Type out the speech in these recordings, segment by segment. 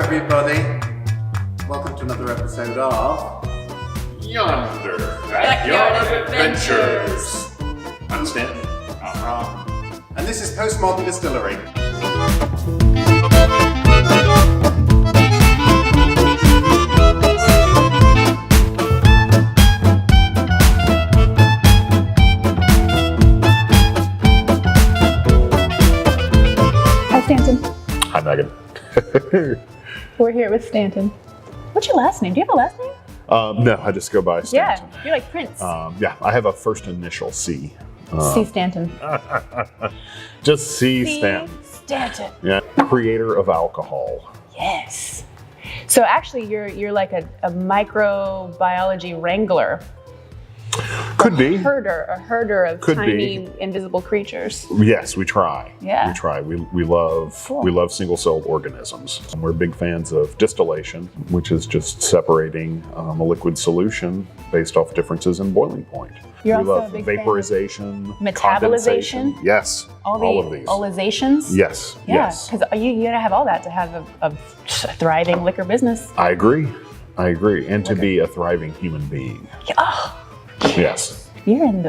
everybody. Welcome to another episode of Yonder, Backyard Adventures. I'm Stanton. And this is PostModern Distillery. Hi, Stanton. Hi, Megan. We're here with Stanton. What's your last name? Do you have a last name? No, I just go by Stanton. Yeah, you're like Prince. Yeah, I have a first initial C. C. Stanton. Just C. C. Stanton. Stanton. Yeah, creator of alcohol. Yes. So actually, you're like a microbiology wrangler. Could be. A herder of Could tiny be. invisible creatures. Yes, we try. Yeah. We try. We love Cool. we love single-celled organisms. We're big fans of distillation, which is just separating a liquid solution based off differences in boiling point. You're we also love a big fan of vaporization, metabolization? condensation. Yes, all of these. Olizations? Yes, Yeah, yes. because you gotta have all that to have a thriving liquor business. I agree. And to be a thriving human being. Oh, Yes. you're in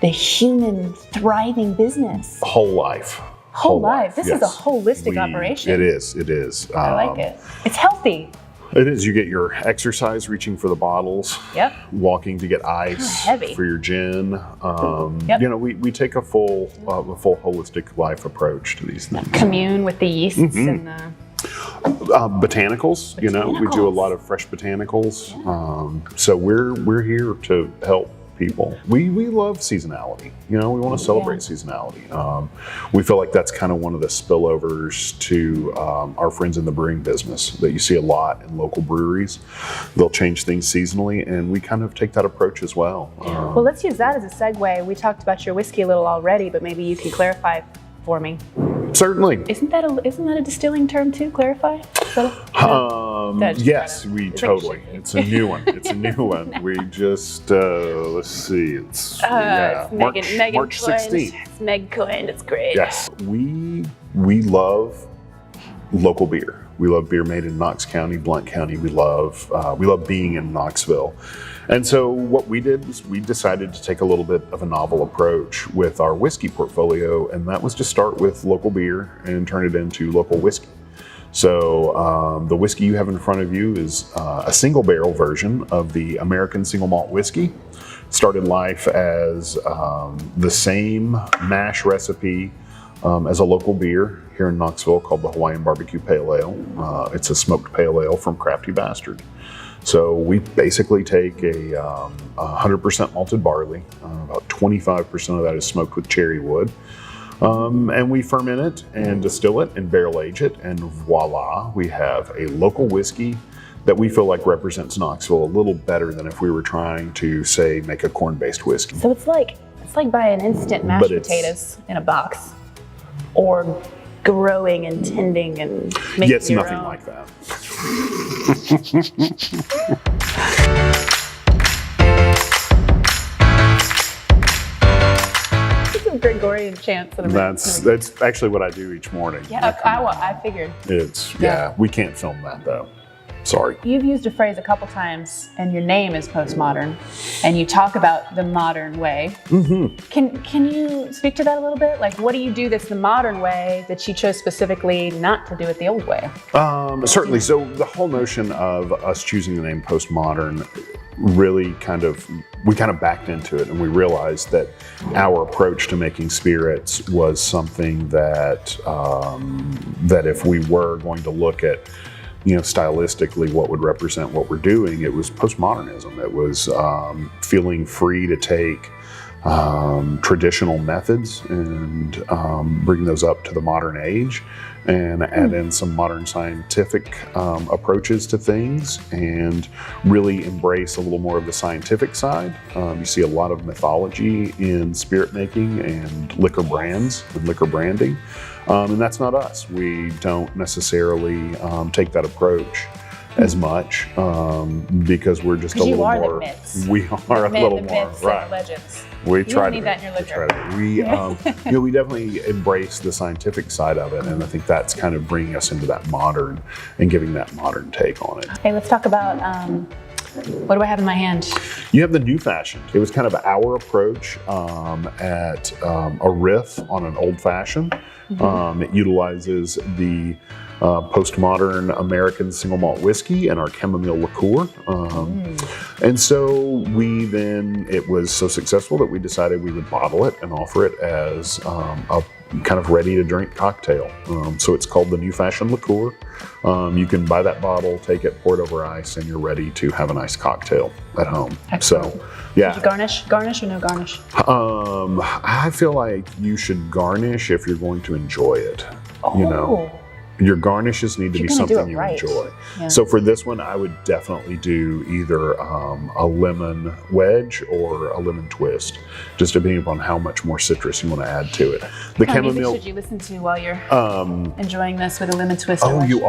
the human thriving business. Whole life. Whole life. This is a yes. holistic operation. It is. I like it. It's healthy. It is. You get your exercise reaching for the bottles. Yep. Walking to get ice Heavy. for your gin. Yep. You know, we take a full holistic life approach to these things. Commune with the yeasts and the... Botanicals, you know, we do a lot of fresh botanicals. So we're here to help people. We love seasonality. You know, we want to celebrate seasonality. We feel like that's kind of one of the spillovers to our friends in the brewing business that you see a lot in local breweries. They'll change things seasonally, and we kind of take that approach as well. Well, let's use that as a segue. We talked about your whiskey a little already, but maybe you can clarify for me. Certainly. Isn't that a distilling term too? Clarify? Yes, we totally. It's a new one. We just let's see. It's Megan March coined. 16th. It's Meg coined. It's great. Yes, we love local beer. We love beer made in Knox County, Blount County. We love being in Knoxville. And so what we did was we decided to take a little bit of a novel approach with our whiskey portfolio, and that was to start with local beer and turn it into local whiskey. So the whiskey you have in front of you is a single barrel version of the American single malt whiskey. Started life as the same mash recipe as a local beer here in Knoxville called the Hawaiian Barbecue Pale Ale. It's a smoked pale ale from Crafty Bastard. So we basically take a 100% malted barley, about 25% of that is smoked with cherry wood, and we ferment it and distill it and barrel age it, and voila, we have a local whiskey that we feel like represents Knoxville a little better than if we were trying to, say, make a corn-based whiskey. So it's like buying instant mashed potatoes in a box, or growing and tending and making Yeah, it's your nothing own. like that. Some Gregorian chants. That's actually what I do each morning. Yeah, I figured. We can't film that though. Sorry. You've used a phrase a couple times, and your name is postmodern, and you talk about the modern way. Mm-hmm. Can you speak to that a little bit? Like, what do you do that's the modern way that you chose specifically not to do it the old way? Certainly. So the whole notion of us choosing the name postmodern really we kind of backed into it, and we realized that our approach to making spirits was something that that if we were going to look at, you know, stylistically what would represent what we're doing, it was postmodernism. It was feeling free to take traditional methods and bring those up to the modern age, and add in some modern scientific approaches to things, and really embrace a little more of the scientific side. You see a lot of mythology in spirit making and liquor brands and liquor branding. And that's not us. We don't necessarily take that approach. as much because we're just a little are more. the myths. We are a little the more, myths right? and legends. We You try don't to need be. that in your We try liquor. to be. We, we definitely embrace the scientific side of it, and I think that's kind of bringing us into that modern and giving that modern take on it. Okay, let's talk about what do I have in my hand? You have the new fashioned. It was kind of our approach at a riff on an old fashioned. It utilizes the postmodern American single malt whiskey and our chamomile liqueur. And so it was so successful that we decided we would bottle it and offer it as a kind of ready to drink cocktail. So it's called the New Fashioned Liqueur. You can buy that bottle, take it, pour it over ice, and you're ready to have a nice cocktail at home. Excellent. So, yeah. Did you garnish or no garnish? I feel like you should garnish if you're going to enjoy it. You know, your garnishes need to be You're gonna do something it you right. enjoy. Yeah. So for this one, I would definitely do either a lemon wedge or a lemon twist, just depending upon how much more citrus you want to add to it. The What kind of music chamomile. should you listen to while you're enjoying this with a lemon twist? Oh, you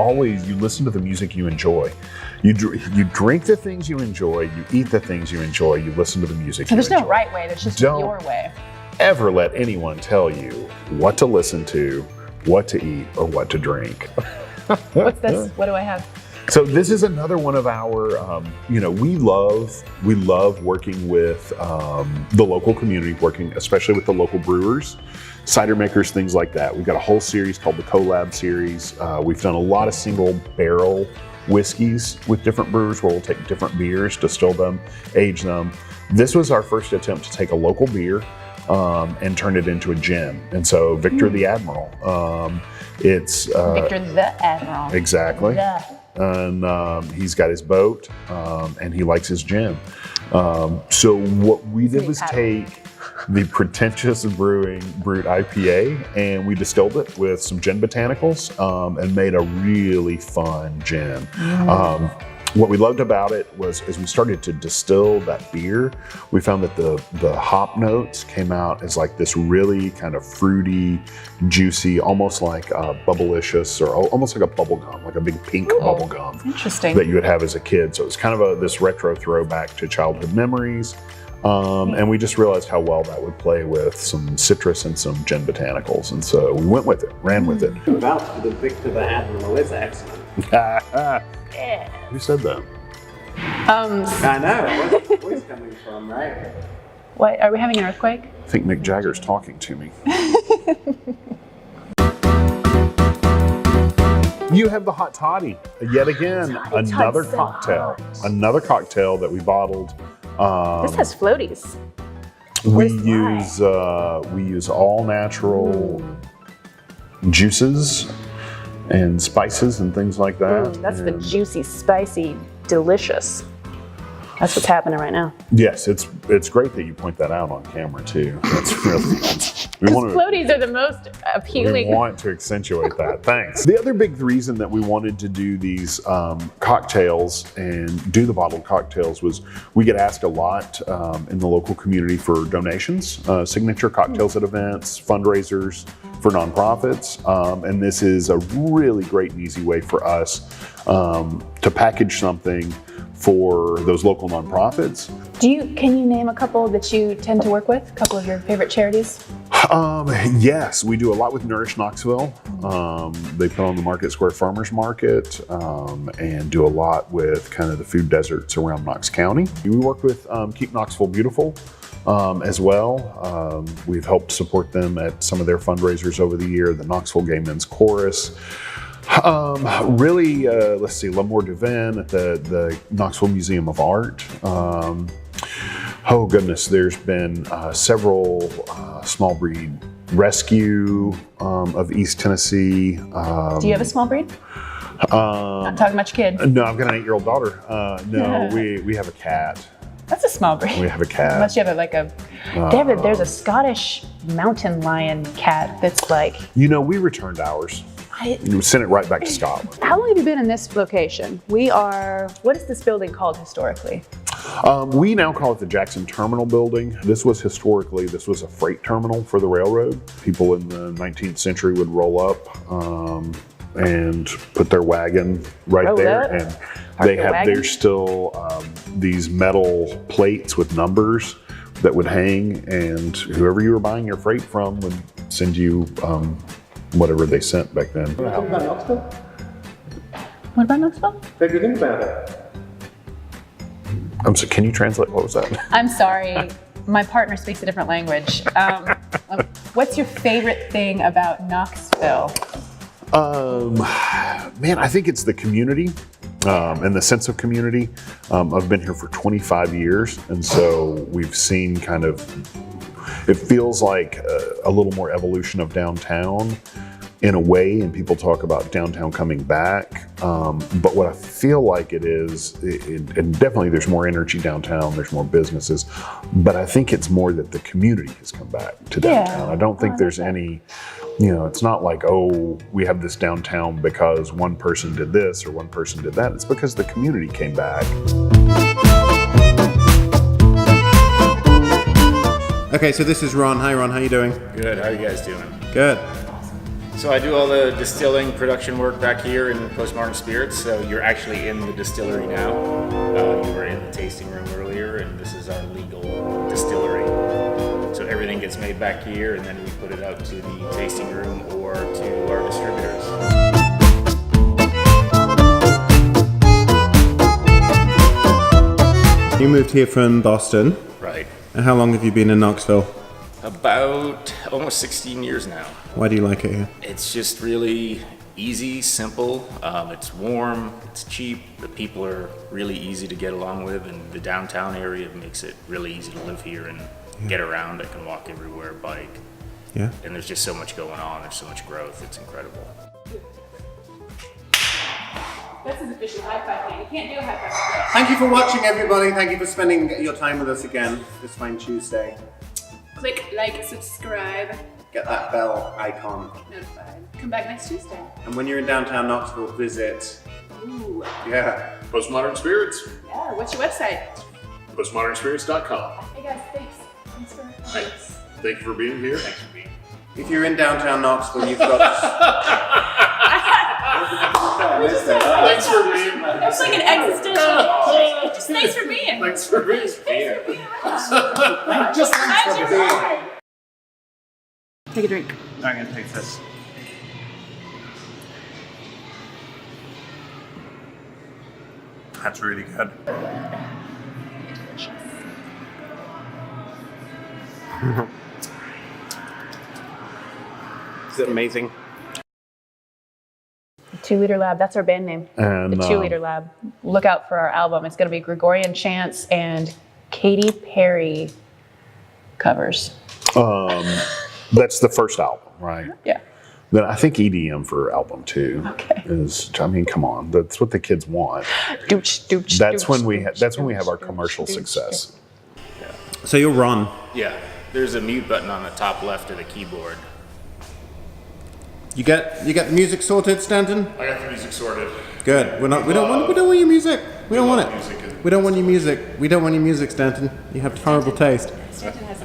listen to the music you enjoy. You drink the things you enjoy. You eat the things you enjoy. You listen to the music. So you there's no enjoy. right way. There's just Don't. your way. Ever let anyone tell you what to listen to, what to eat, or what to drink. What's this? What do I have? So this is another one of our, we love working with the local community, working especially with the local brewers, cider makers, things like that. We've got a whole series called the Collab series. We've done a lot of single barrel whiskeys with different brewers where we'll take different beers, distill them, age them. This was our first attempt to take a local beer and turn it into a gin. And so Victor the Admiral, it's Victor the Admiral. exactly. The. And he's got his boat and he likes his gin. So what we did was take the Pretentious Brewing Brut IPA and we distilled it with some gin botanicals and made a really fun gin. What we loved about it was as we started to distill that beer, we found that the hop notes came out as like this really kind of fruity, juicy, almost like Bubblicious or almost like a bubble gum, like a big pink bubble gum. Interesting. That you would have as a kid. So it's kind of this retro throwback to childhood memories. And we just realized how well that would play with some citrus and some gin botanicals. And so we went with it, ran with it. About the Victor the Admiral is excellent. Yeah. Who said that? I know. Where's the voice coming from, right? What? Are we having an earthquake? I think Mick Jagger's talking to me. You have the hot toddy. Yet again, another so cocktail. hot. Another cocktail that we bottled. This has floaties. We Where's use all natural juices and spices and things like that. That's the And juicy, spicy, delicious. That's what's happening right now. yes, it's great that you point that out on camera too. That's really we Because want to floaties are the most appealing. We want to accentuate that. Thanks. The other big reason that we wanted to do these cocktails and do the bottled cocktails was we get asked a lot in the local community for donations, signature cocktails at events, fundraisers for nonprofits. And this is a really great and easy way for us to package something for those local nonprofits. Can you name a couple that you tend to work with? A couple of your favorite charities? Yes, we do a lot with Nourish Knoxville. They put on the Market Square Farmers Market and do a lot with kind of the food deserts around Knox County. We work with Keep Knoxville Beautiful as well. We've helped support them at some of their fundraisers over the year, the Knoxville Gay Men's Chorus. Let's see, L'Amour du Vin at the Knoxville Museum of Art. Oh goodness, there's been several small breed rescue of East Tennessee. Do you have a small breed? Not talking about your kid. No, I've got an 8-year-old daughter. No, we have a cat. That's a small breed. We have a cat. Unless you have there's a Scottish mountain lion cat that's like. We returned ours. We sent it right back to Scotland. How long have you been in this location? What is this building called historically? We now call it the Jackson Terminal Building. This was a freight terminal for the railroad. People in the 19th century would roll up and put their wagon right Roll there. up. And Park they the have, wagon. there's still these metal plates with numbers that would hang, and whoever you were buying your freight from would send you whatever they sent back then. Think about Knoxville? What about Knoxville? What do you think about it? So can you translate? What was that? I'm sorry. My partner speaks a different language. What's your favorite thing about Knoxville? Man, I think it's the community and the sense of community. I've been here for 25 years, and so we've seen kind of, it feels like a little more evolution of downtown in a way, and people talk about downtown coming back. But what I feel like it is, and definitely there's more energy downtown, there's more businesses, but I think it's more that the community has come back to downtown. I don't think there's any, it's not like, oh, we have this downtown because one person did this or one person did that. It's because the community came back. Okay, so this is Ron. Hi, Ron. How you doing? Good, how are you guys doing? Good. So I do all the distilling production work back here in PostModern Spirits, so you're actually in the distillery now. You were in the tasting room earlier, and this is our legal distillery. So everything gets made back here, and then we put it out to the tasting room or to our distributors. You moved here from Boston. Right. And how long have you been in Knoxville? About almost 16 years now. Why do you like it here? It's just really easy, simple. It's warm, it's cheap. The people are really easy to get along with, and the downtown area makes it really easy to live here and get around. I can walk everywhere, bike. Yeah. And there's just so much going on. There's so much growth. It's incredible. That's his official high five thing. You can't do a high five. Thank you for watching, everybody. Thank you for spending your time with us again this fine Tuesday. Click like, subscribe, Get that bell icon. notified. Come back next Tuesday. And when you're in downtown Knoxville, visit. Ooh. Yeah. PostModern Spirits, Yeah, what's your website? postmodernspirits.com. Hey guys, thanks. Thanks for thanks. Thank you for being here. Thanks for being here. If you're in downtown Knoxville, you've got. Thanks for being here. It's like an existential. Just thanks for being. Thanks for being here. Just thanks for being. Take a drink. I'm gonna take this. That's really good. Is it amazing? 2 Liter Lab, that's our band name. And, The 2 Liter Lab. Look out for our album. It's going to be Gregorian chants and Katy Perry covers. That's the first album, right? Yeah. Then I think EDM for album 2 Okay. is. I mean, come on, that's what the kids want. Dooch, dooch, That's dooch, when we dooch, that's when we have our dooch, commercial dooch, success. So you're Ron. Yeah, there's a mute button on the top left of the keyboard. You get the music sorted, Stanton? I got the music sorted. Good. We don't want your music. We don't want it. We don't want your music. We don't want your music, Stanton. You have horrible taste. Stanton has